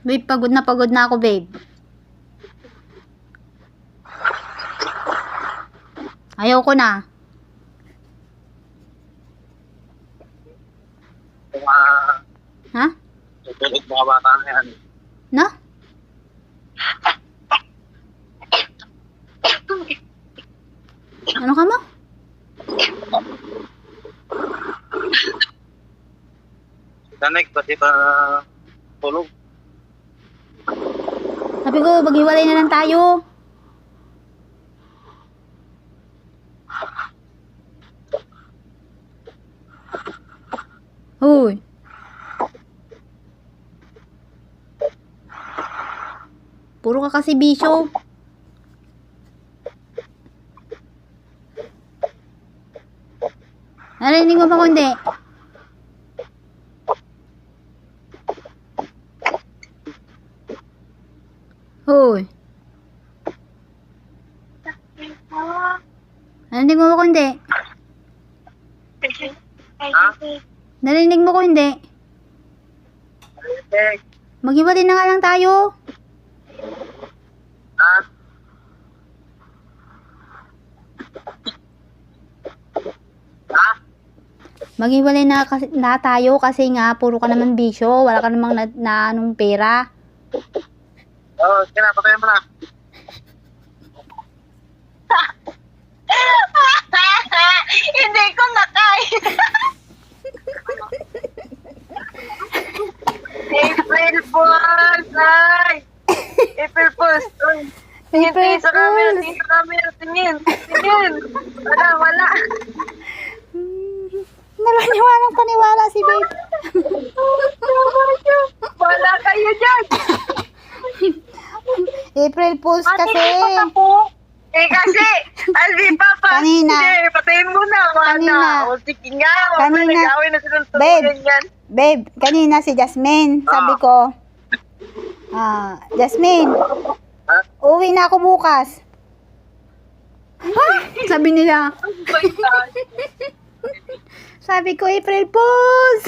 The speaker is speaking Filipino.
Babe, pagod na ako, babe. Ayoko na. Ha? Tutulog mga bata na yan. No? Ano ka mo? Danek, pati pa tulog. Sabi ko, maghiwalay na lang tayo. Hoy. Puro ka kasi bisyo. Narinig mo ba kundi? Hoy. Narinig mo ba kundi? Ha? Narinig mo ko hindi? Maghiwalay na nga lang tayo. Ha? Ha? Maghiwalay na tayo kasi nga puro ka naman bisyo, wala ka namang anong pera. Oo, sige na, patayin mo na. Hindi ko nakaya. April Fools! Ay! April Fools! Tingin, tingin sa camera, tingin sa camera, tingin. Tingin! Wala. Nalaniwalang paniwala si babe. Wala kayo dyan! April Fools kasi. Kasi, Alvi, Papa, Kanina. Hindi, patayin mo na, Kanina. O, sige nga, Kanina. nag-away na silang Babe. tuluyan yan. Babe, kanina si Jasmine, sabi ko, Jasmine, Ha? uwi na ako bukas. Ha? Sabi nila. Oh my God. Sabi ko, April Fools.